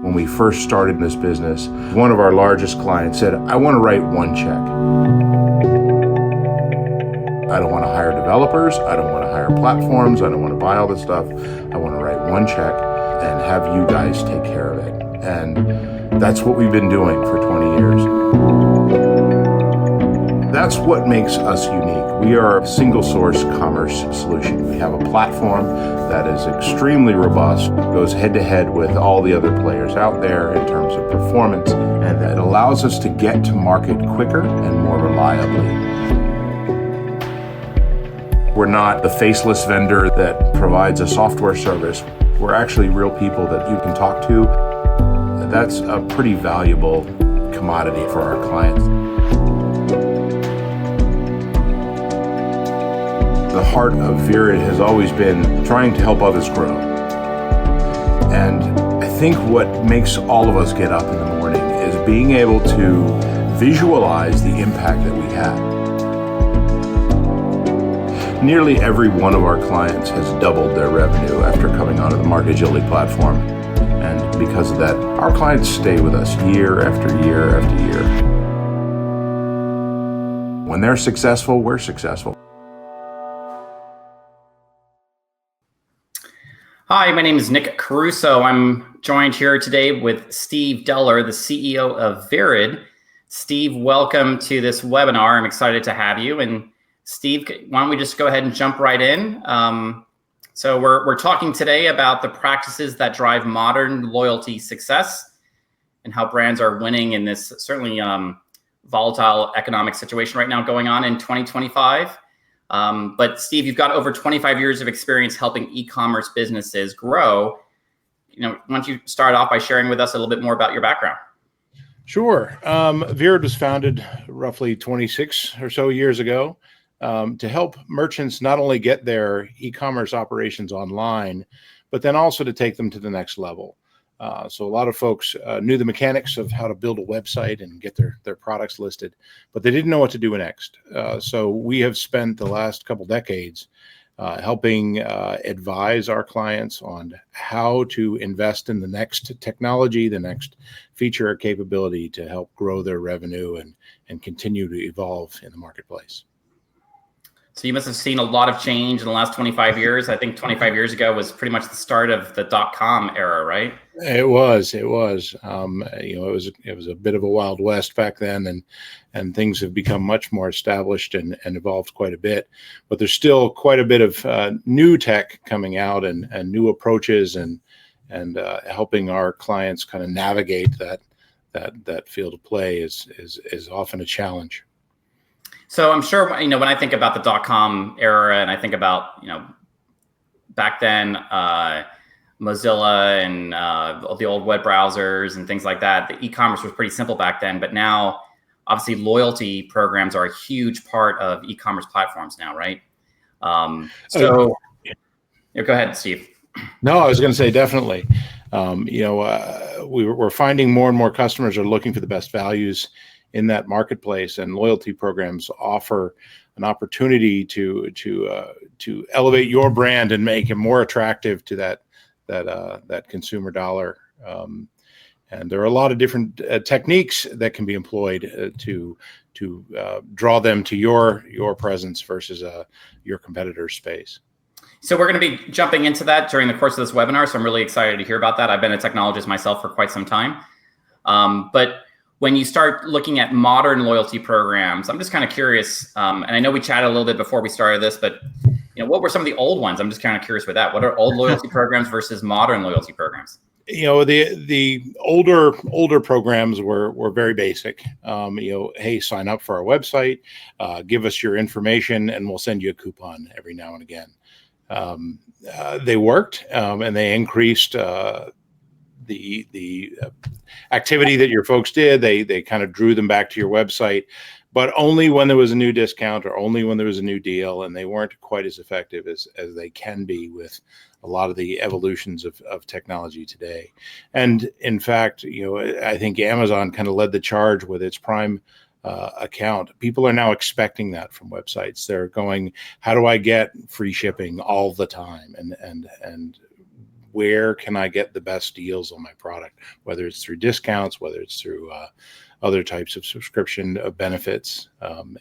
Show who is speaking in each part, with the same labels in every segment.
Speaker 1: When we first started this business, one of our largest clients said, I want to write one check. I don't want to hire developers. I don't want to hire platforms. I don't want to buy all this stuff. I want to write one check and have you guys take care of it. And that's what we've been doing for 20 years. That's what makes us unique. We are a single source commerce solution. We have a platform that is extremely robust, goes head to head with all the other players out there in terms of performance, and that allows us to get to market quicker and more reliably. We're not the faceless vendor that provides a software service. We're actually real people that you can talk to. That's a pretty valuable commodity for our clients. The heart of Virid has always been trying to help others grow. And I think what makes all of us get up in the morning is being able to visualize the impact that we have. Nearly every one of our clients has doubled their revenue after coming onto the Market Agility platform. And because of that, our clients stay with us year after year after year. When they're successful, we're successful.
Speaker 2: Hi, my name is Nick Caruso. I'm joined here today with Steve Deller, the CEO of Virid. Steve, welcome to this webinar. I'm excited to have you. And Steve, why don't we just go ahead and jump right in? So we're talking today about the practices that drive modern loyalty success and how brands are winning in this certainly volatile economic situation right now going on in 2025. But Steve, you've got over 25 years of experience helping e-commerce businesses grow. Why don't you start off by sharing with us a little bit more about your background?
Speaker 1: Sure. Virid was founded roughly 26 or so years ago to help merchants not only get their e-commerce operations online, but then also to take them to the next level. So a lot of folks knew the mechanics of how to build a website and get their products listed, but they didn't know what to do next. So we have spent the last couple decades helping advise our clients on how to invest in the next technology, the next feature or capability to help grow their revenue and continue to evolve in the marketplace.
Speaker 2: So you must have seen a lot of change in the last 25 years. I think 25 years ago was pretty much the start of the .com era, right?
Speaker 1: It was. It was a bit of a Wild West back then, and things have become much more established and evolved quite a bit. But there's still quite a bit of new tech coming out and new approaches and helping our clients kind of navigate that field of play is often a challenge.
Speaker 2: So I'm sure, when I think about the .com era and I think about, back then, Mozilla and the old web browsers and things like that, the e-commerce was pretty simple back then. But now, obviously, loyalty programs are a huge part of e-commerce platforms now, right? Go ahead, Steve.
Speaker 1: No, I was going to say definitely. We're finding more and more customers are looking for the best values in that marketplace, and loyalty programs offer an opportunity to elevate your brand and make it more attractive to that consumer dollar. And there are a lot of different techniques that can be employed to draw them to your presence versus your competitor's space.
Speaker 2: So we're going to be jumping into that during the course of this webinar. So I'm really excited to hear about that. I've been a technologist myself for quite some time, but when you start looking at modern loyalty programs, I'm just kind of curious, and I know we chatted a little bit before we started this, but what were some of the old ones? I'm just kind of curious with that. What are old loyalty programs versus modern loyalty programs?
Speaker 1: The older programs were very basic. Hey, sign up for our website, give us your information, and we'll send you a coupon every now and again. They worked, and they increased the activity that your folks did. They kind of drew them back to your website, but only when there was a new discount or only when there was a new deal, and they weren't quite as effective as they can be with a lot of the evolutions of technology today. And in fact, I think Amazon kind of led the charge with its Prime account. People are now expecting that from websites. They're going, how do I get free shipping all the time? And where can I get the best deals on my product, whether it's through discounts, whether it's through other types of subscription benefits.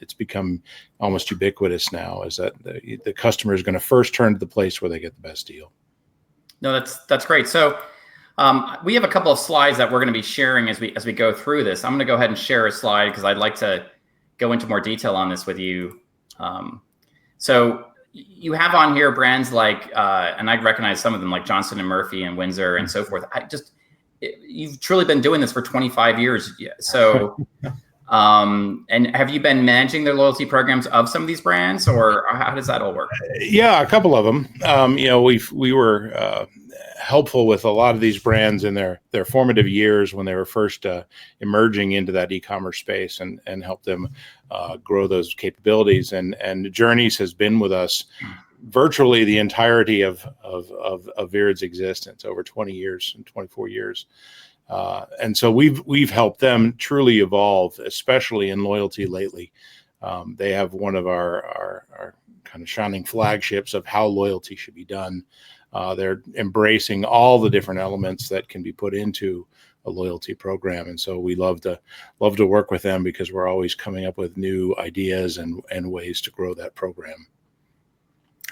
Speaker 1: It's become almost ubiquitous now, is that the customer is going to first turn to the place where they get the best deal.
Speaker 2: No, that's great. So we have a couple of slides that we're going to be sharing as we go through this. I'm going to go ahead and share a slide because I'd like to go into more detail on this with you. So you have on here brands like, and I recognize some of them like Johnson and Murphy and Windsor and so forth. You've truly been doing this for 25 years. So, and have you been managing the loyalty programs of some of these brands, or how does that all work?
Speaker 1: Yeah, a couple of them. We were helpful with a lot of these brands in their formative years when they were first emerging into that e-commerce space, and help them grow those capabilities. And Journeys has been with us virtually the entirety of Virid's existence, over 20 years and 24 years. And so we've helped them truly evolve, especially in loyalty lately. They have one of our kind of shining flagships of how loyalty should be done. They're embracing all the different elements that can be put into a loyalty program. And so we love to work with them because we're always coming up with new ideas and ways to grow that program.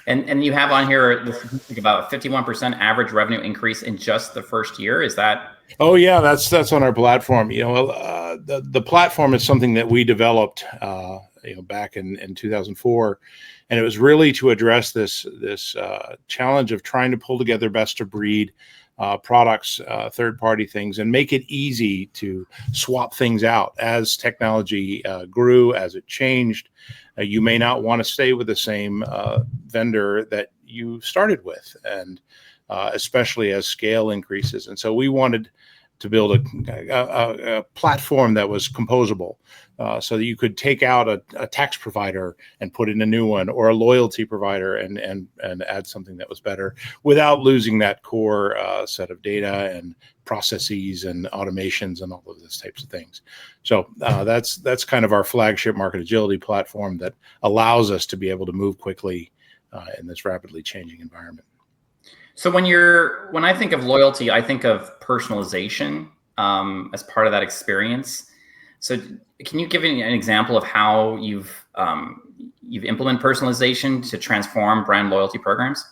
Speaker 2: And you have on here this about a 51% average revenue increase in just the first year. Is that?
Speaker 1: Oh yeah, that's on our platform. The platform is something that we developed back in 2004, and it was really to address this challenge of trying to pull together best of breed products, third-party things, and make it easy to swap things out as technology grew, as it changed. You may not want to stay with the same vendor that you started with, and especially as scale increases. And so we wanted to build a platform that was composable, so that you could take out a tax provider and put in a new one, or a loyalty provider and add something that was better, without losing that core set of data and processes and automations and all of those types of things. So that's kind of our flagship market agility platform that allows us to be able to move quickly in this rapidly changing environment.
Speaker 2: So when I think of loyalty, I think of personalization as part of that experience. So can you give me an example of how you've implemented personalization to transform brand loyalty programs?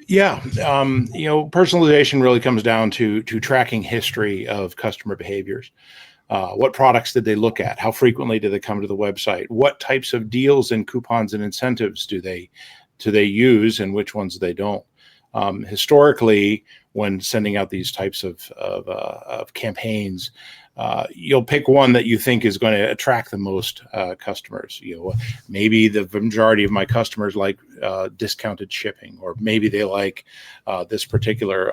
Speaker 1: Yeah, personalization really comes down to tracking history of customer behaviors. What products did they look at? How frequently do they come to the website? What types of deals and coupons and incentives do they use, and which ones they don't? Historically, when sending out these types of campaigns, you'll pick one that you think is going to attract the most customers. Maybe the majority of my customers like discounted shipping, or maybe they like this particular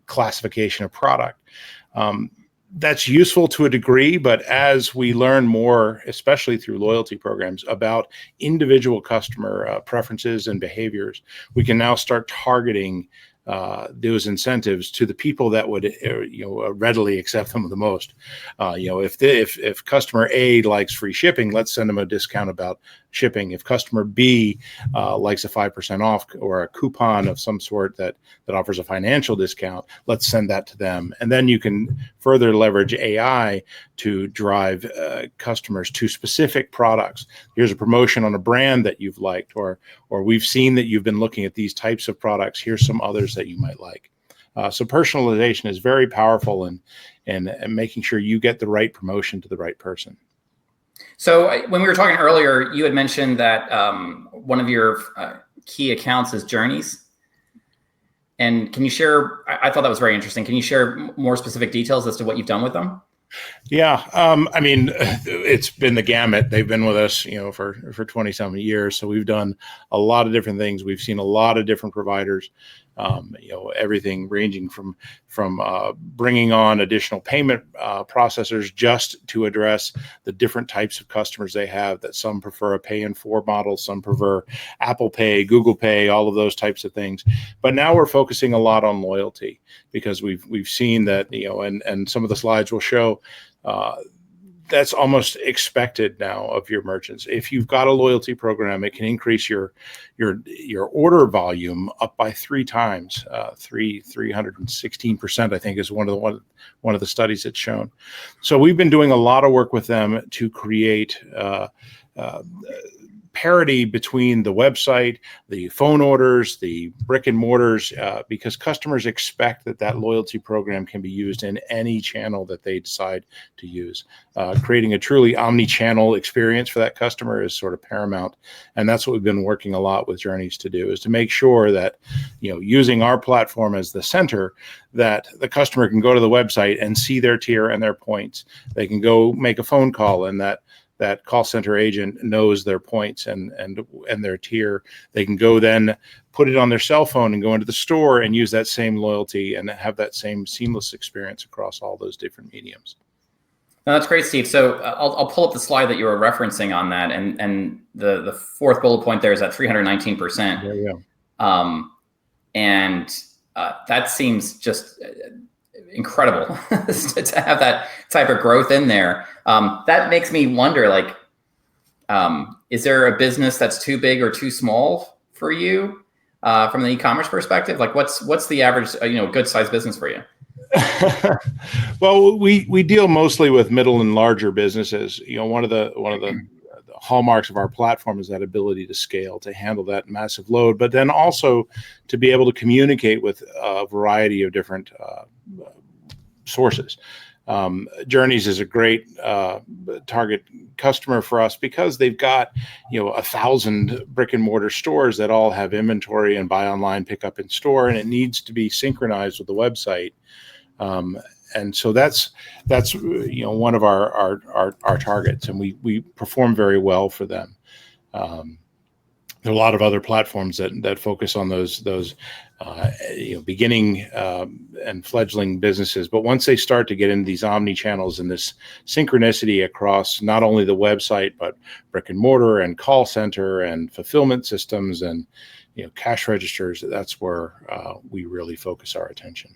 Speaker 1: classification of product. That's useful to a degree, but as we learn more, especially through loyalty programs, about individual customer preferences and behaviors, we can now start targeting those incentives to the people that would readily accept them the most. If customer A likes free shipping, let's send them a discount about shipping. If customer B likes a 5% off or a coupon of some sort that offers a financial discount, let's send that to them. And then you can further leverage AI to drive customers to specific products. Here's a promotion on a brand that you've liked, or we've seen that you've been looking at these types of products. Here's some others that you might like. So personalization is very powerful in making sure you get the right promotion to the right person.
Speaker 2: So when we were talking earlier, you had mentioned that one of your key accounts is Journeys. And can you share, I thought that was very interesting. Can you share more specific details as to what you've done with them?
Speaker 1: Yeah, it's been the gamut. They've been with us, for 20-something years. So we've done a lot of different things. We've seen a lot of different providers. Everything ranging from bringing on additional payment processors just to address the different types of customers they have. That some prefer a pay in 4 model, some prefer Apple Pay, Google Pay, all of those types of things. But now we're focusing a lot on loyalty, because we've seen that, and some of the slides will show that's almost expected now of your merchants. If you've got a loyalty program, it can increase your order volume up by 3 times. 316%, I think, is one of the studies that's shown. So we've been doing a lot of work with them to create parity between the website, the phone orders, the brick and mortars, because customers expect that loyalty program can be used in any channel that they decide to use. Creating a truly omni-channel experience for that customer is sort of paramount. And that's what we've been working a lot with Journeys to do, is to make sure that, using our platform as the center, that the customer can go to the website and see their tier and their points. They can go make a phone call, and that call center agent knows their points and their tier. They can go then put it on their cell phone and go into the store and use that same loyalty and have that same seamless experience across all those different mediums.
Speaker 2: No, that's great, Steve. So I'll pull up the slide that you were referencing on that, and the fourth bullet point there is at 319%.
Speaker 1: There you
Speaker 2: and that seems just incredible to have that type of growth in there. That makes me wonder, is there a business that's too big or too small for you from the e-commerce perspective? What's the average, good sized business for you?
Speaker 1: Well, we deal mostly with middle and larger businesses. One of the hallmarks of our platform is that ability to scale, to handle that massive load, but then also to be able to communicate with a variety of different sources. Journeys is a great target customer for us because they've got 1,000 brick and mortar stores that all have inventory and buy online, pick up in store, and it needs to be synchronized with the website. And so that's one of our targets, and we perform very well for them. There are a lot of other platforms that focus on those beginning and fledgling businesses, but once they start to get into these omni channels and this synchronicity across not only the website but brick and mortar and call center and fulfillment systems and cash registers, that's where we really focus our attention.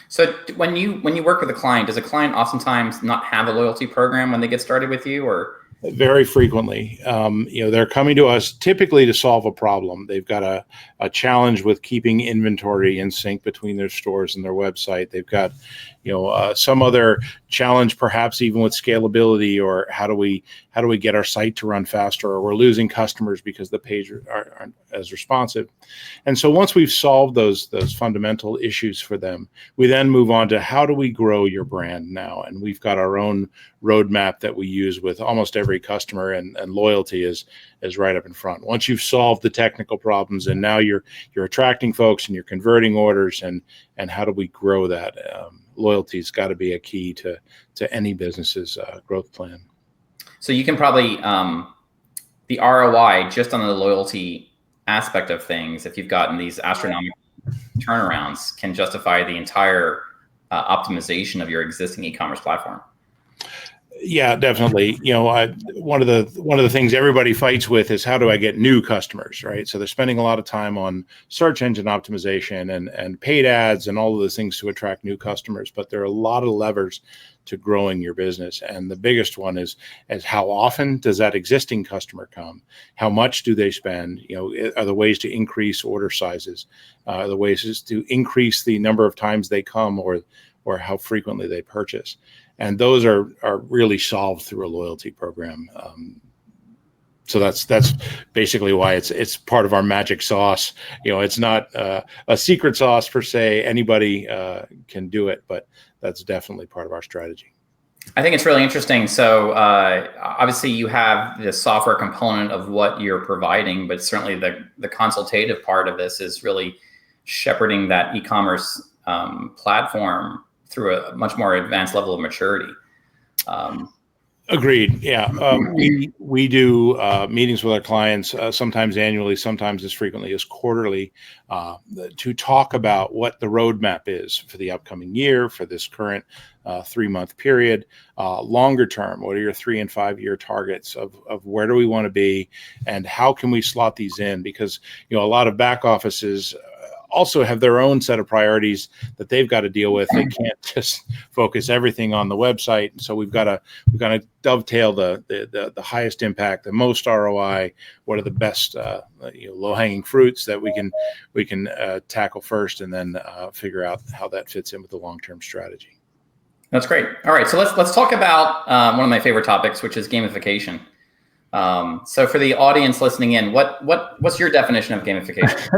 Speaker 2: So when you work with a client, does a client oftentimes not have a loyalty program when they get started with you, or?
Speaker 1: Very frequently, they're coming to us typically to solve a problem. They've got a challenge with keeping inventory in sync between their stores and their website. They've got, some other challenge, perhaps even with scalability, or how do we get our site to run faster, or we're losing customers because the page aren't as responsive. And so once we've solved those fundamental issues for them, we then move on to how do we grow your brand now? And we've got our own roadmap that we use with almost every customer, and loyalty is right up in front. Once you've solved the technical problems and now you're attracting folks and you're converting orders, and how do we grow that? Loyalty's got to be a key to any business's growth plan.
Speaker 2: So you can probably the ROI just on the loyalty aspect of things, if you've gotten these astronomical turnarounds, can justify the entire optimization of your existing e-commerce platform.
Speaker 1: Yeah, definitely. One of the things everybody fights with is how do I get new customers, right? So they're spending a lot of time on search engine optimization and paid ads and all of those things to attract new customers. But there are a lot of levers to growing your business, and the biggest one is how often does that existing customer come? How much do they spend? Are there ways to increase order sizes? Are there ways to increase the number of times they come, or how frequently they purchase? And those are really solved through a loyalty program. So that's basically why it's part of our magic sauce. It's not a secret sauce per se. Anybody can do it, but that's definitely part of our strategy.
Speaker 2: I think it's really interesting. So obviously you have the software component of what you're providing, but certainly the consultative part of this is really shepherding that e-commerce platform through a much more advanced level of maturity.
Speaker 1: Agreed. Yeah. We do meetings with our clients, sometimes annually, sometimes as frequently as quarterly, to talk about what the roadmap is for the upcoming year, for this current 3-month period, longer term. What are your 3 and 5 year targets of where do we want to be, and how can we slot these in? Because a lot of back offices also have their own set of priorities that they've got to deal with. They can't just focus everything on the website. So we've got to dovetail the highest impact, the most ROI. What are the best low hanging fruits that we can tackle first, and then figure out how that fits in with the long term strategy.
Speaker 2: That's great. All right, so let's talk about one of my favorite topics, which is gamification. So for the audience listening in, what's your definition of gamification?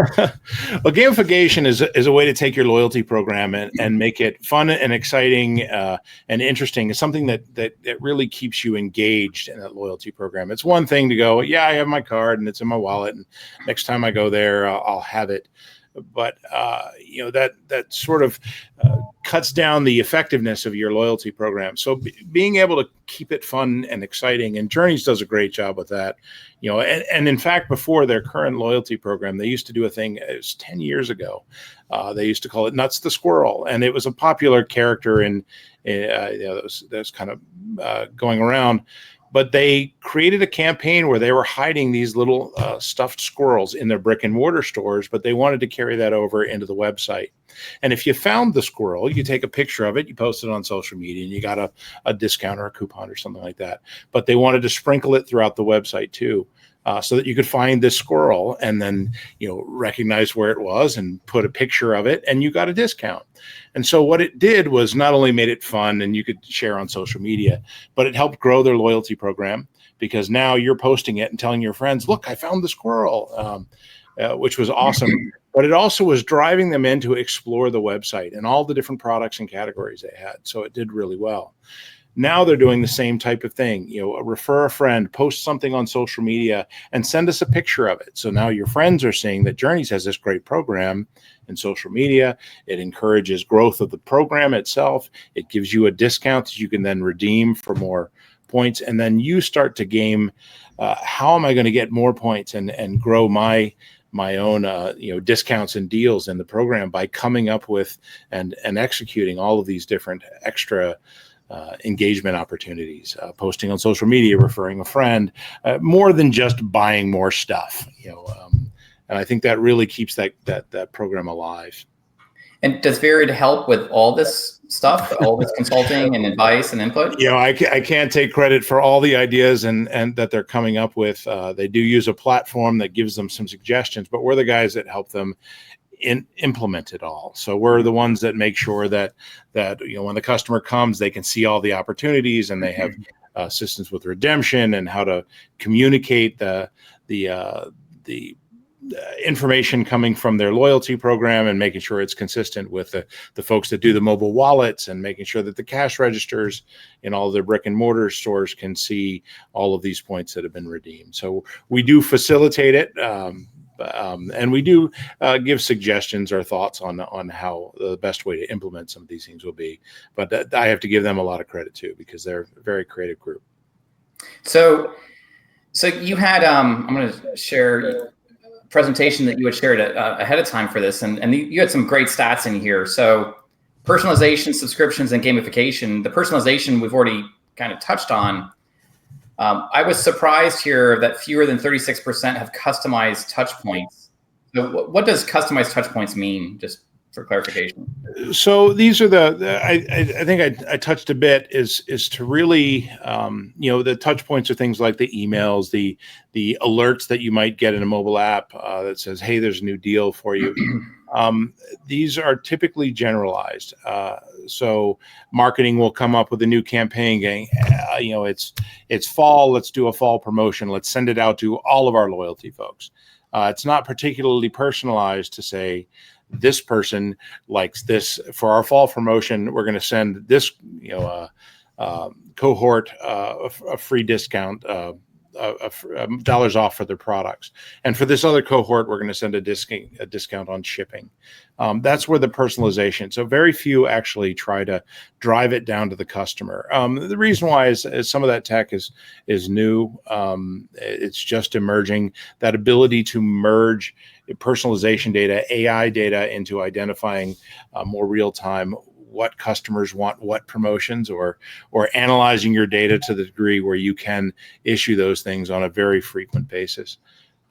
Speaker 1: Well, gamification is a way to take your loyalty program and make it fun and exciting and interesting. It's something that really keeps you engaged in that loyalty program. It's one thing to go, yeah, I have my card and it's in my wallet, and next time I go there, I'll have it. But that sort of cuts down the effectiveness of your loyalty program. So being able to keep it fun and exciting, and Journeys does a great job with that. And in fact, before their current loyalty program, they used to do a thing. It was 10 years ago. They used to call it Nuts the Squirrel, and it was a popular character that was kind of going around. But they created a campaign where they were hiding these little stuffed squirrels in their brick and mortar stores, but they wanted to carry that over into the website. And if you found the squirrel, you take a picture of it, you post it on social media, and you got a discount or a coupon or something like that. But they wanted to sprinkle it throughout the website too, so that you could find this squirrel and then recognize where it was and put a picture of it, and you got a discount. And so what it did was not only made it fun and you could share on social media, but it helped grow their loyalty program, because now you're posting it and telling your friends, look, I found the squirrel, which was awesome. But it also was driving them in to explore the website and all the different products and categories they had. So it did really well. Now they're doing the same type of thing. Refer a friend, post something on social media, and send us a picture of it. So now your friends are seeing that Journeys has this great program in social media. It encourages growth of the program itself. It gives you a discount that you can then redeem for more points. And then you start to game, how am I going to get more points and grow my own discounts and deals in the program by coming up with and executing all of these different extra engagement opportunities, posting on social media, referring a friend, more than just buying more stuff. And I think that really keeps that program alive.
Speaker 2: And does Virid help with all this stuff, all this consulting and advice and input?
Speaker 1: I can't take credit for all the ideas and that they're coming up with. They do use a platform that gives them some suggestions, but we're the guys that help them implement it all. So we're the ones that make sure that when the customer comes, they can see all the opportunities, and they have assistance with redemption and how to communicate the information coming from their loyalty program, and making sure it's consistent with the folks that do the mobile wallets, and making sure that the cash registers in all of their brick and mortar stores can see all of these points that have been redeemed. So we do facilitate it. And we do give suggestions or thoughts on how the best way to implement some of these things will be. But I have to give them a lot of credit too, because they're a very creative group.
Speaker 2: So you had, I'm going to share a presentation that you had shared ahead of time for this, and you had some great stats in here. So personalization, subscriptions, and gamification. The personalization we've already kind of touched on. I was surprised here that fewer than 36% have customized touch points. So what does customized touch points mean, just for clarification?
Speaker 1: So these are I think I touched a bit is to really, the touch points are things like the emails, the alerts that you might get in a mobile app that says, hey, there's a new deal for you. These are typically generalized. So marketing will come up with a new campaign going, it's fall, let's do a fall promotion. Let's send it out to all of our loyalty folks. It's not particularly personalized to say, this person likes this. For our fall promotion, we're going to send this, cohort a free discount, dollars off for their products. And for this other cohort, we're going to send a discount on shipping. That's where the personalization. So very few actually try to drive it down to the customer. The reason why is some of that tech is new. It's just emerging. That ability to merge personalization data, AI data into identifying more real time what customers want, what promotions, or analyzing your data to the degree where you can issue those things on a very frequent basis.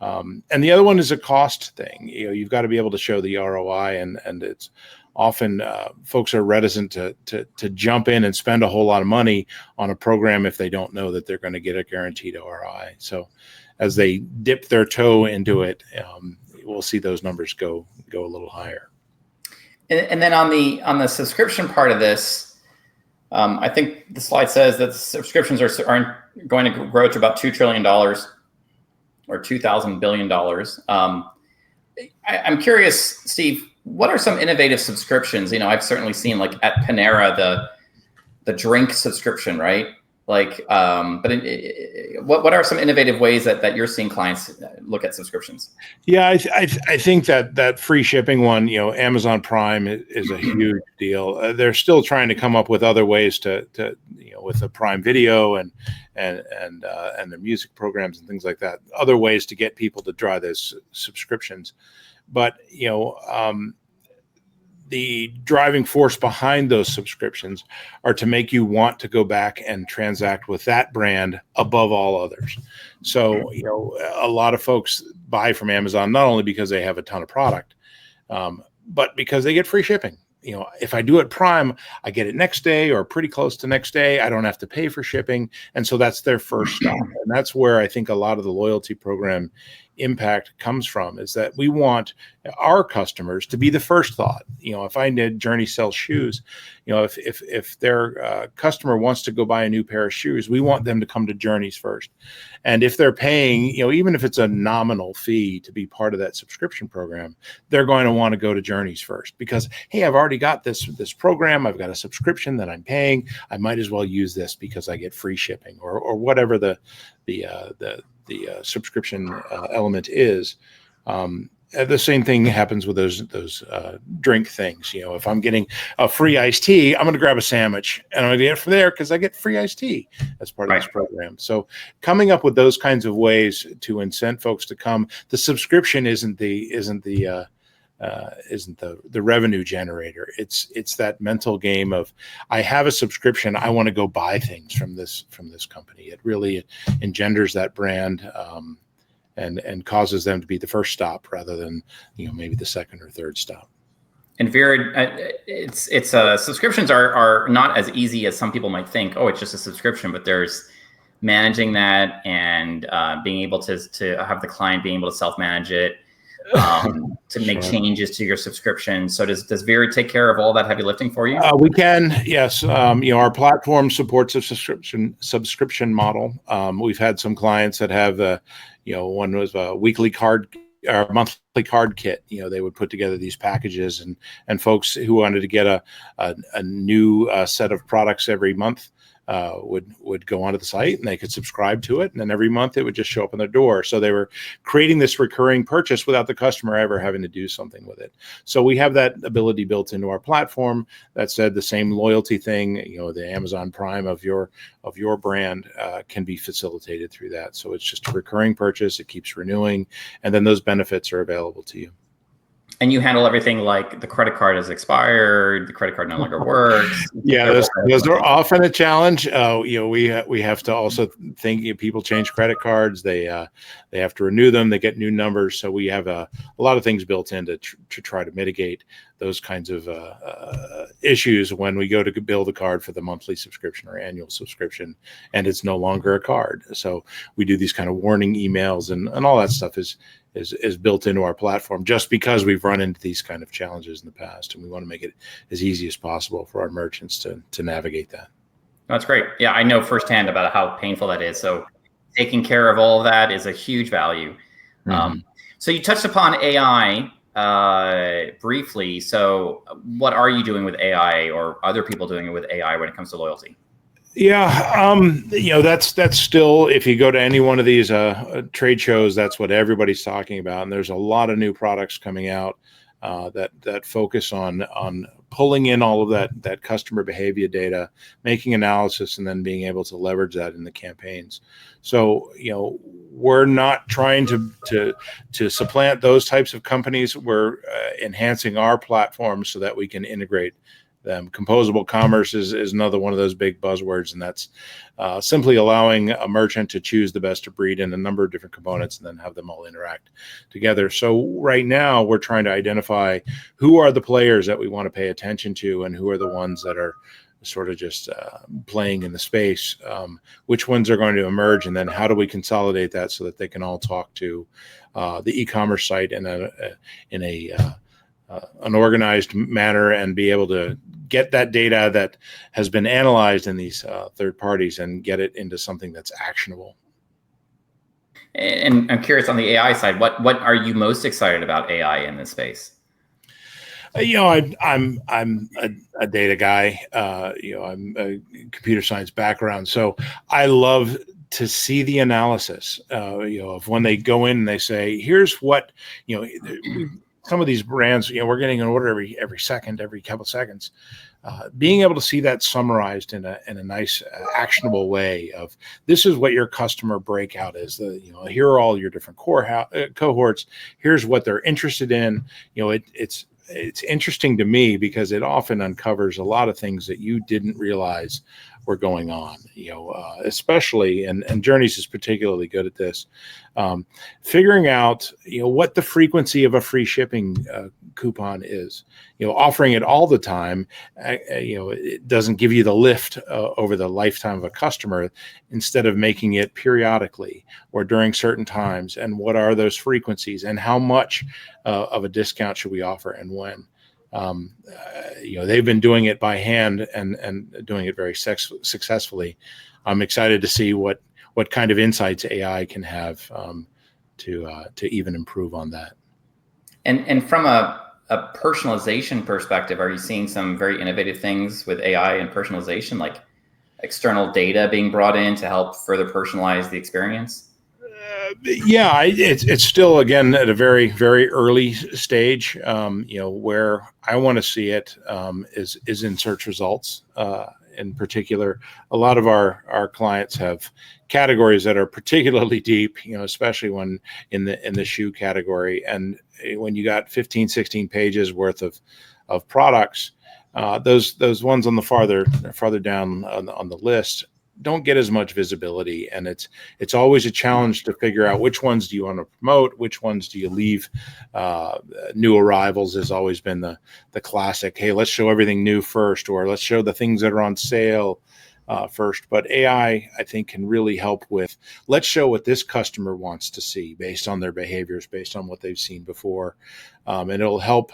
Speaker 1: And the other one is a cost thing. You've got to be able to show the ROI, and it's often folks are reticent to jump in and spend a whole lot of money on a program if they don't know that they're going to get a guaranteed ROI. So as they dip their toe into it, we'll see those numbers go a little higher.
Speaker 2: And then on the subscription part of this, I think the slide says that subscriptions are going to grow to about $2 trillion or $2,000 billion. I'm curious, Steve, what are some innovative subscriptions? I've certainly seen, like at Panera, the drink subscription, right? Like, what are some innovative ways that you're seeing clients look at subscriptions?
Speaker 1: Yeah, I think that free shipping one, Amazon Prime is a huge deal. They're still trying to come up with other ways to with the Prime Video and the music programs and things like that, other ways to get people to try those subscriptions. But the driving force behind those subscriptions are to make you want to go back and transact with that brand above all others. So, a lot of folks buy from Amazon, not only because they have a ton of product, but because they get free shipping. If I do it Prime, I get it next day or pretty close to next day. I don't have to pay for shipping. And so that's their first stop. And that's where I think a lot of the loyalty program impact comes from, is that we want our customers to be the first thought. If I need Journey sells shoes, if their customer wants to go buy a new pair of shoes, we want them to come to Journeys first. And if they're paying, even if it's a nominal fee to be part of that subscription program, they're going to want to go to Journeys first because, hey, I've already got this program. I've got a subscription that I'm paying. I might as well use this because I get free shipping or whatever the subscription element is. The same thing happens with those drink things. If I'm getting a free iced tea, I'm going to grab a sandwich and I'm going to get it from there because I get free iced tea as part of this program. So coming up with those kinds of ways to incent folks to come. The subscription isn't the revenue generator. It's that mental game of, I have a subscription, I want to go buy things from this company. It really engenders that brand and causes them to be the first stop rather than maybe the second or third stop.
Speaker 2: And Virid, it's subscriptions are not as easy as some people might think. Oh, it's just a subscription, but there's managing that and being able to have the client being able to self-manage it. To make changes to your subscription. So does Virid take care of all that heavy lifting for you?
Speaker 1: We can, yes. Our platform supports a subscription model. We've had some clients that have, one was a weekly card or monthly card kit. They would put together these packages, and folks who wanted to get a new set of products every month would go onto the site and they could subscribe to it. And then every month it would just show up on their door. So they were creating this recurring purchase without the customer ever having to do something with it. So we have that ability built into our platform. That said, the same loyalty thing, the Amazon Prime of your brand can be facilitated through that. So it's just a recurring purchase. It keeps renewing. And then those benefits are available to you.
Speaker 2: And you handle everything like the credit card is expired, the credit card no longer works.
Speaker 1: Yeah, those are often a challenge. We have to also think people change credit cards. They have to renew them. They get new numbers. So we have a lot of things built in to try to mitigate those kinds of issues when we go to build a card for the monthly subscription or annual subscription, and it's no longer a card. So we do these kind of warning emails and all that stuff is built into our platform just because we've run into these kind of challenges in the past, and we want to make it as easy as possible for our merchants to navigate that.
Speaker 2: That's great. Yeah, I know firsthand about how painful that is. So taking care of all of that is a huge value. Mm-hmm. So you touched upon AI briefly. So what are you doing with AI, or other people doing it with AI when it comes to loyalty?
Speaker 1: Yeah, that's still, if you go to any one of these trade shows, that's what everybody's talking about. And there's a lot of new products coming out that focus on pulling in all of that customer behavior data, making analysis, and then being able to leverage that in the campaigns. So, we're not trying to supplant those types of companies. We're enhancing our platform so that we can integrate them. Composable commerce is another one of those big buzzwords, and that's simply allowing a merchant to choose the best of breed in a number of different components and then have them all interact together. So right now we're trying to identify who are the players that we want to pay attention to and who are the ones that are sort of just playing in the space, which ones are going to emerge, and then how do we consolidate that so that they can all talk to the e-commerce site in an organized manner and be able to get that data that has been analyzed in these third parties and get it into something that's actionable.
Speaker 2: And I'm curious on the AI side, what are you most excited about AI in this space?
Speaker 1: I'm a data guy. I'm a computer science background, so I love to see the analysis. Of when they go in and they say, "Here's what," some of thing brands, we're getting an order every second, every couple seconds. Being able to see that summarized in a nice, actionable way of this is what your customer breakout is. Here are all your different core cohorts. Here's what they're interested in. It's interesting to me because it often uncovers a lot of things that you didn't realize were going on, especially, and Journeys is particularly good at this, figuring out, what the frequency of a free shipping coupon is, offering it all the time, it doesn't give you the lift over the lifetime of a customer, instead of making it periodically or during certain times. And what are those frequencies and how much of a discount should we offer and when? They've been doing it by hand and doing it very successfully. I'm excited to see what kind of insights AI can have to even improve on that.
Speaker 2: And from a personalization perspective, are you seeing some very innovative things with AI and personalization, like external data being brought in to help further personalize the experience?
Speaker 1: It's still, again, at a very, very early stage. Where I want to see it is in search results. In particular, a lot of our clients have categories that are particularly deep, especially when in the shoe category. And when you got 15, 16 pages worth of products, those ones on the farther down on the list don't get as much visibility, and it's always a challenge to figure out which ones do you want to promote, which ones do you leave. New arrivals has always been the classic. Hey, let's show everything new first, or let's show the things that are on sale first. But AI, I think, can really help with, let's show what this customer wants to see based on their behaviors, based on what they've seen before, and it'll help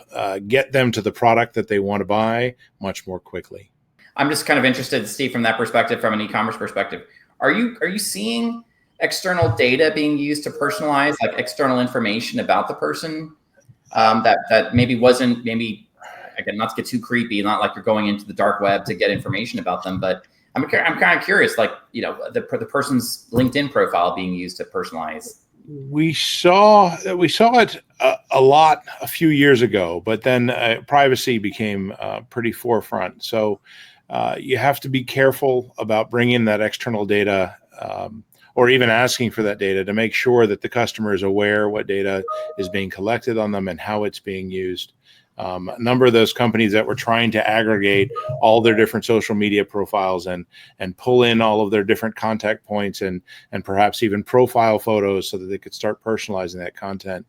Speaker 1: get them to the product that they want to buy much more quickly.
Speaker 2: I'm just kind of interested, Steve, from that perspective, from an e-commerce perspective. Are you seeing external data being used to personalize, like external information about the person that maybe wasn't, again, not to get too creepy, not like you're going into the dark web to get information about them, but I'm kind of curious, like, the person's LinkedIn profile being used to personalize.
Speaker 1: We saw it a lot a few years ago, but then privacy became pretty forefront. So you have to be careful about bringing that external data, or even asking for that data, to make sure that the customer is aware what data is being collected on them and how it's being used. A number of those companies that were trying to aggregate all their different social media profiles and pull in all of their different contact points and perhaps even profile photos so that they could start personalizing that content,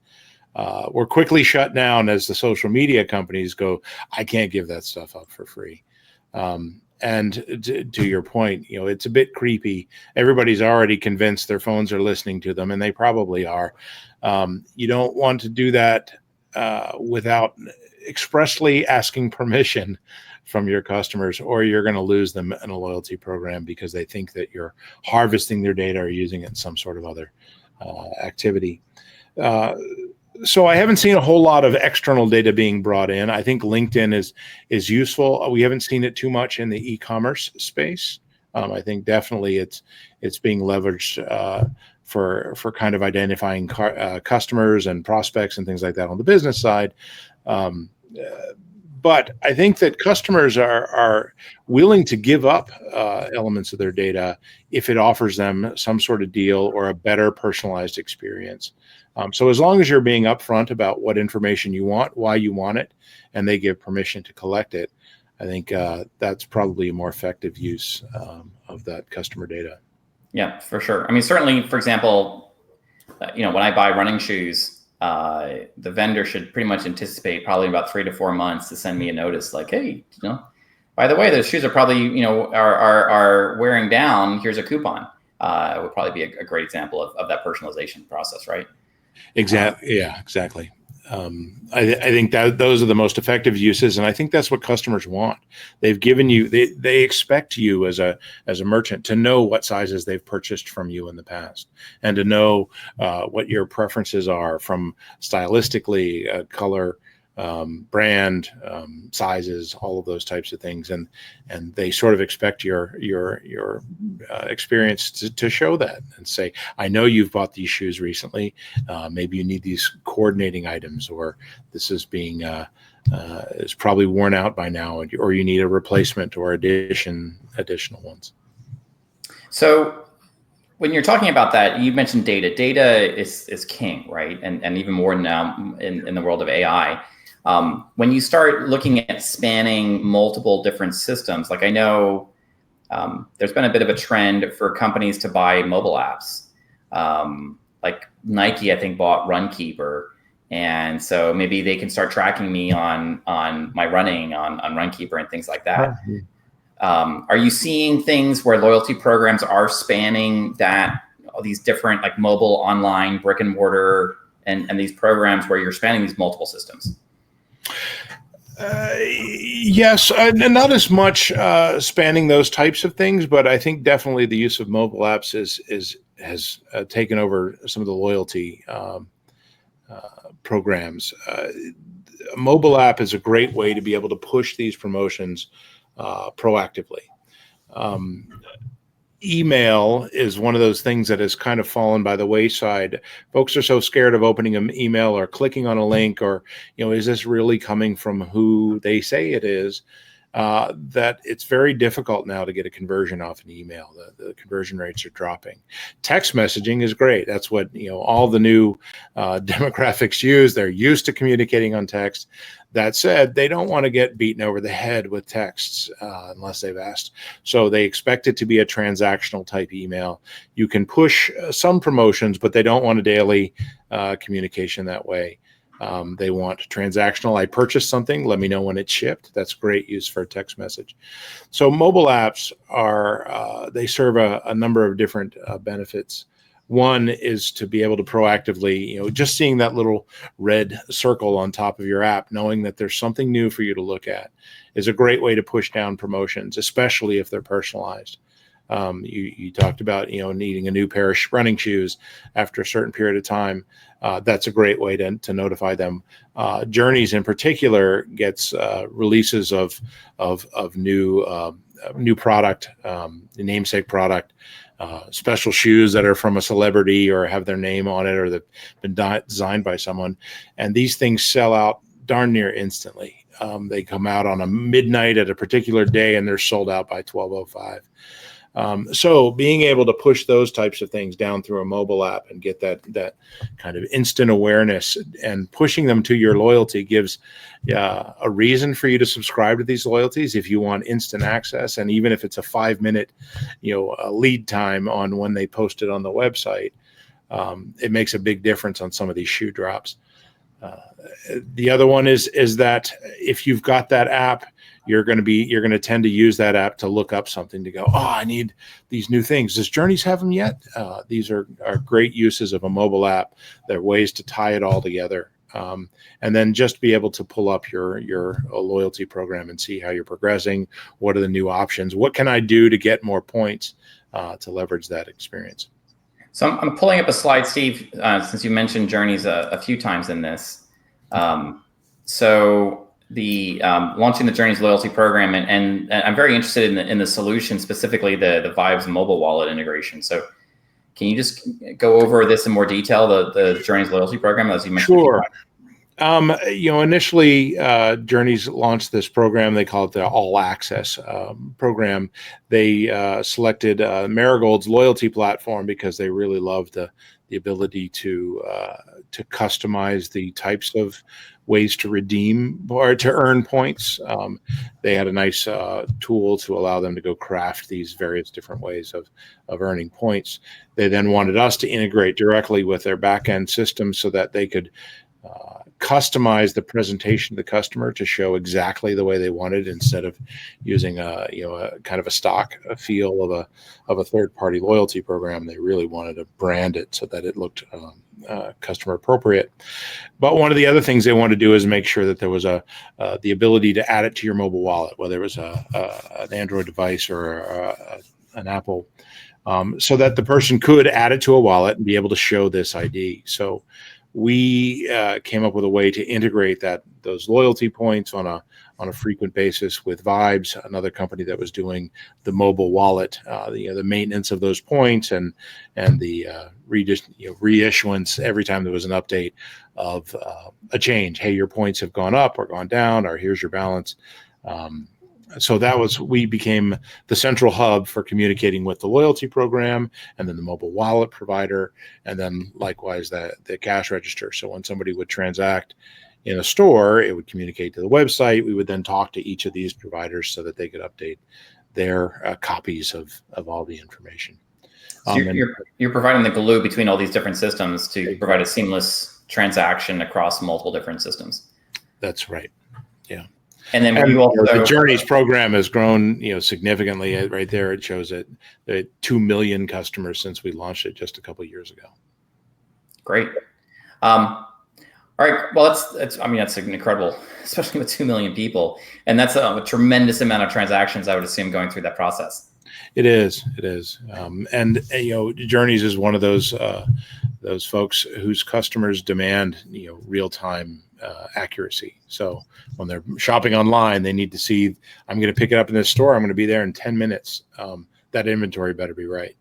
Speaker 1: were quickly shut down as the social media companies go, I can't give that stuff up for free. And to your point, it's a bit creepy. Everybody's already convinced their phones are listening to them, and they probably are. You don't want to do that without expressly asking permission from your customers, or you're going to lose them in a loyalty program because they think that you're harvesting their data or using it in some sort of other activity. So I haven't seen a whole lot of external data being brought in. I think LinkedIn is useful. We haven't seen it too much in the e-commerce space. I think definitely it's being leveraged for kind of identifying customers and prospects and things like that on the business side. But I think that customers are willing to give up elements of their data if it offers them some sort of deal or a better personalized experience. So as long as you're being upfront about what information you want, why you want it, and they give permission to collect it, I think that's probably a more effective use of that customer data.
Speaker 2: Yeah, for sure. I mean, certainly, for example, when I buy running shoes, the vendor should pretty much anticipate probably about 3 to 4 months to send me a notice like, hey, by the way, those shoes are probably, are wearing down. Here's a coupon. It would probably be a great example of that personalization process, right?
Speaker 1: Exactly. Yeah, exactly. I think that those are the most effective uses, and I think that's what customers want. They've given you, they expect you as a merchant to know what sizes they've purchased from you in the past, and to know what your preferences are from stylistically, color, brand, sizes, all of those types of things, and they sort of expect your experience to show that and say, I know you've bought these shoes recently. Maybe you need these coordinating items, or this is being is probably worn out by now, or you need a replacement or additional ones.
Speaker 2: So when you're talking about that, you mentioned data. Data is king, right? And even more now in the world of AI. When you start looking at spanning multiple different systems, like I know there's been a bit of a trend for companies to buy mobile apps. Like Nike, I think, bought Runkeeper. And so maybe they can start tracking me on my running on Runkeeper and things like that. Are you seeing things where loyalty programs are spanning all these different like mobile, online, brick and mortar, and these programs where you're spanning these multiple systems?
Speaker 1: Yes, and not as much spanning those types of things, but I think definitely the use of mobile apps has taken over some of the loyalty programs. A mobile app is a great way to be able to push these promotions proactively. Email is one of those things that has kind of fallen by the wayside. Folks are so scared of opening an email or clicking on a link, or, is this really coming from who they say it is? That it's very difficult now to get a conversion off an email. The conversion rates are dropping. Text messaging is great. That's what all the new demographics use. They're used to communicating on text. That said, they don't want to get beaten over the head with texts unless they've asked. So they expect it to be a transactional type email. You can push some promotions, but they don't want a daily communication that way. They want transactional. I purchased something. Let me know when it's shipped. That's great use for a text message. So mobile apps they serve a number of different benefits. One is to be able to proactively, just seeing that little red circle on top of your app, knowing that there's something new for you to look at, is a great way to push down promotions, especially if they're personalized. You talked about, needing a new pair of running shoes after a certain period of time. That's a great way to notify them. Journeys in particular gets releases of new product, the namesake product, special shoes that are from a celebrity or have their name on it, or they've been designed by someone. And these things sell out darn near instantly. They come out on a midnight at a particular day and they're sold out by 12:05. So being able to push those types of things down through a mobile app and get that kind of instant awareness and pushing them to your loyalty gives a reason for you to subscribe to these loyalties if you want instant access. And even if it's a 5-minute, lead time on when they post it on the website, it makes a big difference on some of these shoe drops. The other one is that if you've got that app, you're going to tend to use that app to look up something, to go, I need these new things. Does Journeys have them yet? These are great uses of a mobile app. They're ways to tie it all together. And then just be able to pull up your loyalty program and see how you're progressing. What are the new options? What can I do to get more points to leverage that experience?
Speaker 2: So I'm pulling up a slide, Steve, since you mentioned Journeys a few times in this. So the launching the Journeys loyalty program, and I'm very interested in the solution, specifically the Vibes mobile wallet integration. So can you just go over this in more detail, the Journeys loyalty program, as you mentioned?
Speaker 1: Sure. Initially, Journeys launched this program. They call it the All Access program. They selected Marigold's loyalty platform because they really loved the ability to customize the types of ways to redeem or to earn points. They had a nice tool to allow them to go craft these various different ways of earning points. They then wanted us to integrate directly with their back-end system so that they could customize the presentation to the customer to show exactly the way they wanted, instead of using a kind of a stock feel of a third-party loyalty program. They really wanted to brand it so that it looked customer appropriate. But one of the other things they wanted to do is make sure that there was the ability to add it to your mobile wallet, whether it was an Android device or an Apple, so that the person could add it to a wallet and be able to show this ID. So we came up with a way to integrate those loyalty points on a frequent basis with Vibes, another company that was doing the mobile wallet, the maintenance of those points and the reissuance every time there was an update of a change. Hey, your points have gone up or gone down, or here's your balance. So we became the central hub for communicating with the loyalty program, and then the mobile wallet provider, and then likewise the cash register. So when somebody would transact in a store, it would communicate to the website. We would then talk to each of these providers so that they could update their copies of all the information.
Speaker 2: So you're providing the glue between all these different systems to provide a seamless transaction across multiple different systems.
Speaker 1: That's right. Yeah.
Speaker 2: And then the
Speaker 1: Journeys program has grown, significantly. Right there, it shows it 2 million customers since we launched it just a couple of years ago.
Speaker 2: Great. All right. Well, that's incredible, especially with 2 million people, and that's a tremendous amount of transactions, I would assume, going through that process.
Speaker 1: It is. And Journeys is one of those folks whose customers demand real time accuracy. So when they're shopping online, they need to see, I'm going to pick it up in this store, I'm going to be there in 10 minutes. That inventory better be right.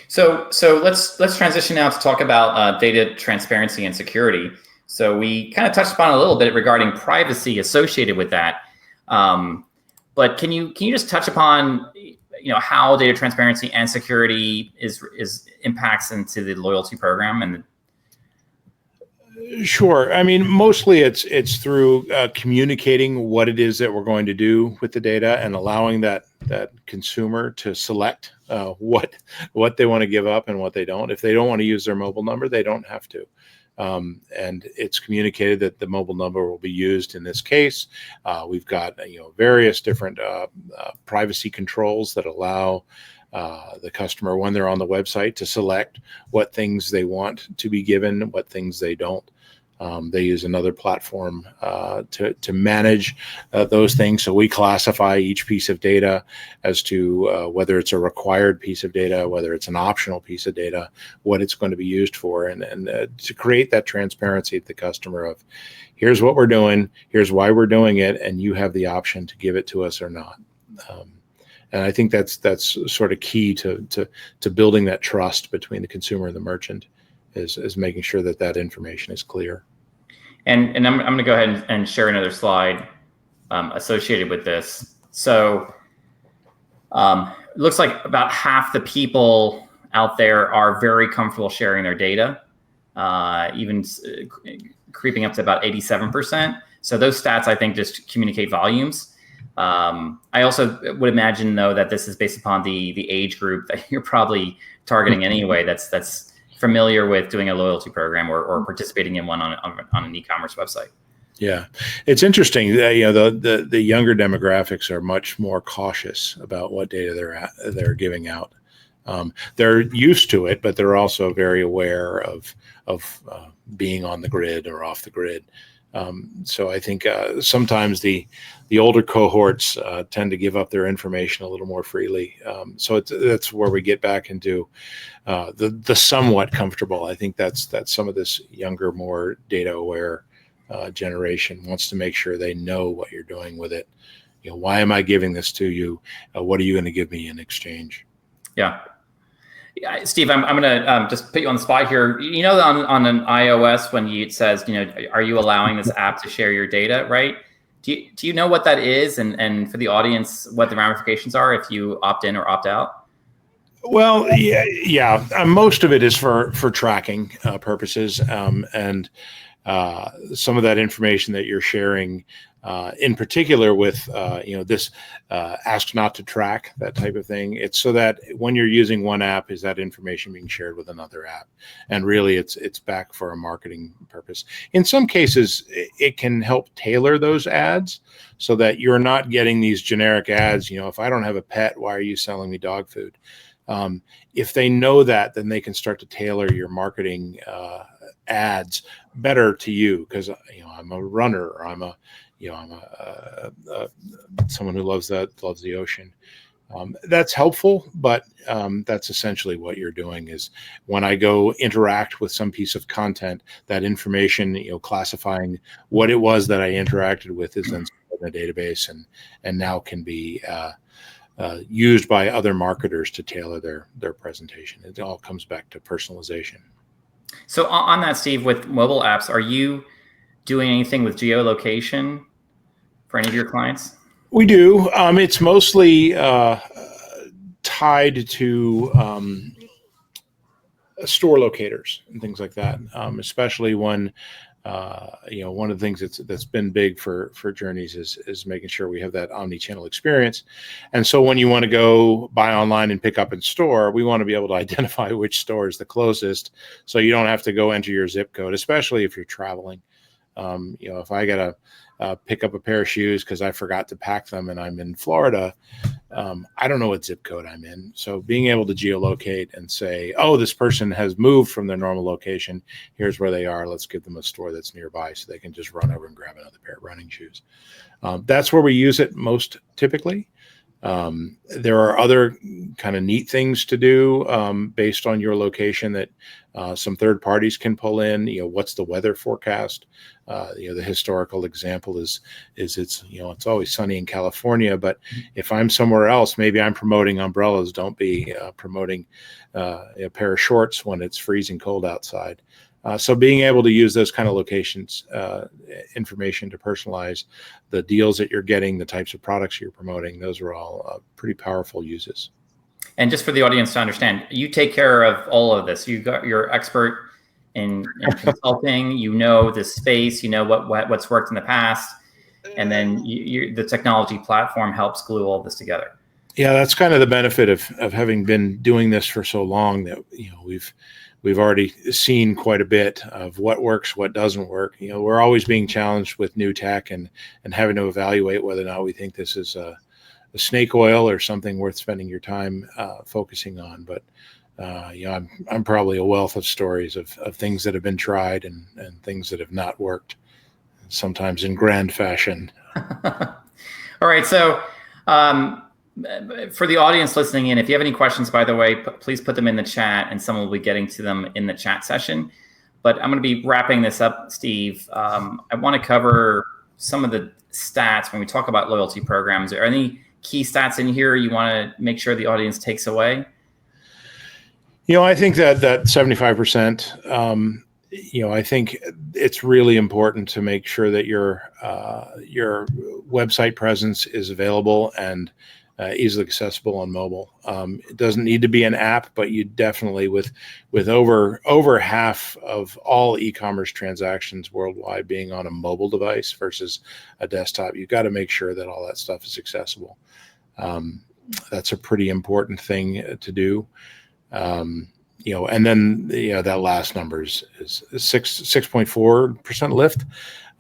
Speaker 2: So let's transition now to talk about data transparency and security. So we kind of touched upon a little bit regarding privacy associated with that. But can you just touch upon how data transparency and security is impacts into the loyalty program? And
Speaker 1: Sure. I mean, mostly it's through communicating what it is that we're going to do with the data, and allowing that consumer to select what they want to give up and what they don't. If they don't want to use their mobile number, they don't have to. And it's communicated that the mobile number will be used in this case. We've got various different privacy controls that allow the customer, when they're on the website, to select what things they want to be given, what things they don't. They use another platform to manage those things. So we classify each piece of data as to whether it's a required piece of data, whether it's an optional piece of data, what it's going to be used for, and to create that transparency at the customer of, here's what we're doing, here's why we're doing it, and you have the option to give it to us or not. And I think that's sort of key to building that trust between the consumer and the merchant, is making sure that information is clear.
Speaker 2: And I'm going to go ahead and share another slide associated with this. So it looks like about half the people out there are very comfortable sharing their data, even creeping up to about 87%. So those stats, I think, just communicate volumes. I also would imagine, though, that this is based upon the age group that you're probably targeting anyway, that's familiar with doing a loyalty program or participating in one on an e-commerce website.
Speaker 1: Yeah, it's interesting that the younger demographics are much more cautious about what data they're giving out. They're used to it, but they're also very aware of being on the grid or off the grid. So I think sometimes the older cohorts tend to give up their information a little more freely. So that's where we get back into the somewhat comfortable. I think that's some of this younger, more data aware generation wants to make sure they know what you're doing with it. Why am I giving this to you? What are you going to give me in exchange?
Speaker 2: Yeah. Steve, I'm going to just put you on the spot here. On an iOS, when it says, are you allowing this app to share your data, right? Do you know what that is? And for the audience, what the ramifications are if you opt in or opt out?
Speaker 1: Well, yeah. Most of it is for tracking purposes. And some of that information that you're sharing, in particular with this ask not to track, that type of thing. It's so that when you're using one app, is that information being shared with another app, and really it's back for a marketing purpose. In some cases, it can help tailor those ads so that you're not getting these generic ads. If I don't have a pet, why are you selling me dog food? If they know that, then they can start to tailor your marketing ads better to you, because I'm a runner, or I'm someone who loves the ocean. That's helpful, but that's essentially what you're doing. Is when I go interact with some piece of content, that information, classifying what it was that I interacted with, is then in a database, and now can be used by other marketers to tailor their presentation. It all comes back to personalization.
Speaker 2: So on that, Steve, with mobile apps, are you doing anything with geolocation for any of your clients?
Speaker 1: We do. It's mostly tied to store locators and things like that, especially when one of the things that's been big for Journeys is making sure we have that omni-channel experience. And so when you want to go buy online and pick up in store, we want to be able to identify which store is the closest, so you don't have to go enter your zip code, especially if you're traveling. If I got to pick up a pair of shoes because I forgot to pack them and I'm in Florida, I don't know what zip code I'm in. So being able to geolocate and say, oh, this person has moved from their normal location, here's where they are, let's give them a store that's nearby so they can just run over and grab another pair of running shoes. That's where we use it most typically. There are other kind of neat things to do based on your location that some third parties can pull in. What's the weather forecast? The historical example is it's always sunny in California, but if I'm somewhere else, maybe I'm promoting umbrellas. Don't be promoting a pair of shorts when it's freezing cold outside. So being able to use those kind of locations information to personalize the deals that you're getting, the types of products you're promoting, those are all pretty powerful uses.
Speaker 2: And just for the audience to understand, you take care of all of this. You're expert in consulting. The space. What's worked in the past, and then the technology platform helps glue all this together.
Speaker 1: Yeah, that's kind of the benefit of having been doing this for so long, that we've already seen quite a bit of what works, what doesn't work. We're always being challenged with new tech and having to evaluate whether or not we think this is a snake oil or something worth spending your time focusing on. But I'm probably a wealth of stories of things that have been tried and things that have not worked, sometimes in grand fashion.
Speaker 2: All right. So for the audience listening in, if you have any questions, by the way, please put them in the chat and someone will be getting to them in the chat session. But I'm going to be wrapping this up, Steve. I want to cover some of the stats when we talk about loyalty programs. Are there any key stats in here you want to make sure the audience takes away?
Speaker 1: I think that 75%, I think it's really important to make sure that your website presence is available and easily accessible on mobile. It doesn't need to be an app, but you definitely, with over half of all e-commerce transactions worldwide being on a mobile device versus a desktop, you've got to make sure that all that stuff is accessible. That's a pretty important thing to do. And then that last number is 6.4% lift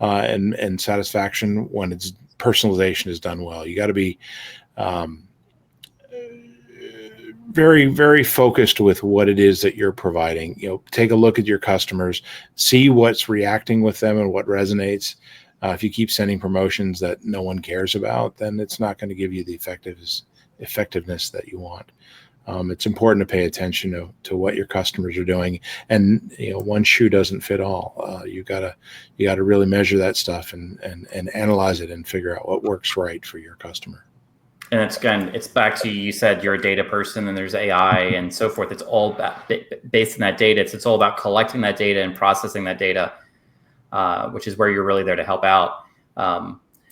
Speaker 1: and satisfaction when it's personalization is done well. You got to be very, very focused with what it is that you're providing. Take a look at your customers, see what's reacting with them and what resonates. If you keep sending promotions that no one cares about, then it's not going to give you the effectiveness that you want. It's important to pay attention to what your customers are doing, and one shoe doesn't fit all. You gotta really measure that stuff and analyze it and figure out what works right for your customer.
Speaker 2: And it's back to, you said you're a data person and there's AI and so forth. It's all based on that data. It's all about collecting that data and processing that data, which is where you're really there to help out.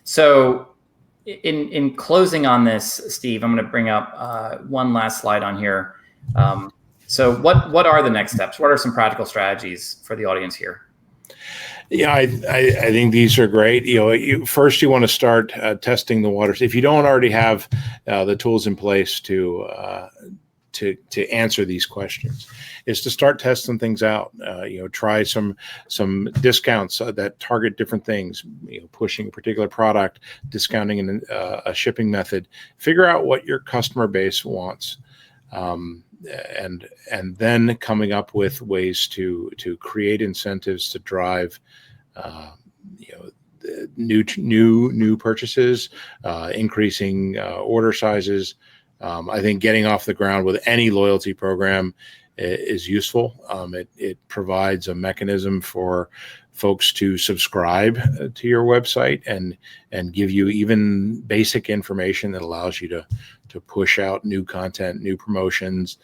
Speaker 2: So in closing on this, Steve, I'm going to bring up one last slide on here. So what are the next steps? What are some practical strategies for the audience here?
Speaker 1: Yeah, I think these are great. First you want to start testing the waters. If you don't already have the tools in place to answer these questions, is to start testing things out. Try some discounts that target different things. Pushing a particular product, discounting a shipping method. Figure out what your customer base wants. And then coming up with ways to create incentives to drive new purchases, increasing order sizes. I think getting off the ground with any loyalty program is useful. It provides a mechanism for folks to subscribe to your website and give you even basic information that allows you to push out new content, new promotions,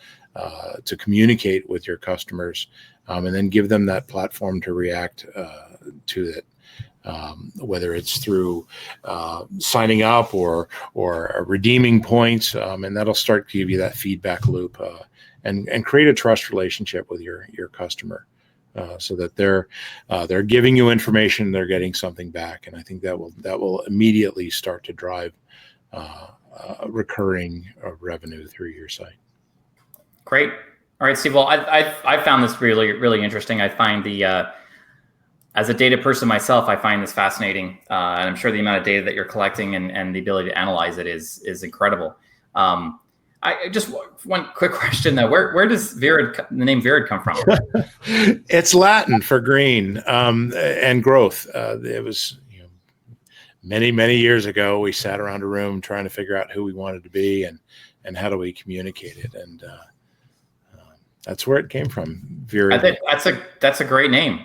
Speaker 1: to communicate with your customers, and then give them that platform to react to it. Whether it's through signing up or redeeming points, and that'll start to give you that feedback loop and create a trust relationship with your customer, so that they're giving you information, they're getting something back, and I think that will immediately start to drive recurring revenue through your site.
Speaker 2: Great. All right, Steve. Well, I found this really interesting. I find as a data person myself, I find this fascinating, and I'm sure the amount of data that you're collecting and the ability to analyze it is incredible. I just one quick question though: where does the name Virid come from?
Speaker 1: It's Latin for green and growth. It was many years ago. We sat around a room trying to figure out who we wanted to be and how do we communicate it, and that's where it came from. Virid.
Speaker 2: I think that's a great name.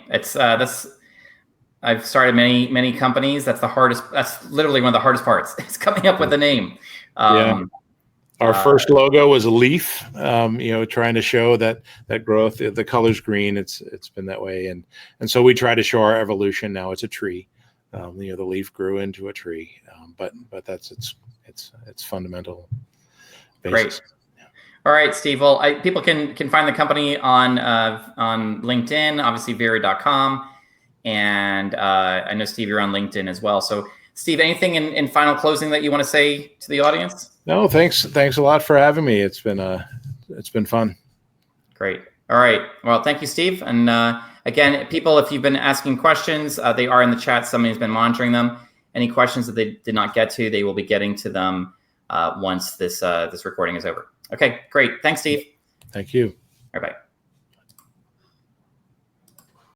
Speaker 2: I've started many companies. That's literally one of the hardest parts. It's coming up with a name.
Speaker 1: Our first logo was a leaf, trying to show that growth. The color's green. It's been that way, and so we try to show our evolution. Now it's a tree. The leaf grew into a tree, but that's its fundamental basis.
Speaker 2: Great. All right, Steve. Well, people can find the company on LinkedIn, obviously Virid.com. And I know, Steve, you're on LinkedIn as well. So, Steve, anything in final closing that you want to say to the audience?
Speaker 1: No, thanks a lot for having me. It's been fun.
Speaker 2: Great. All right. Well, thank you, Steve. And again, people, if you've been asking questions, they are in the chat. Somebody's been monitoring them. Any questions that they did not get to, they will be getting to them once this recording is over. Okay, great. Thanks, Steve.
Speaker 1: Thank you.
Speaker 2: All right, bye.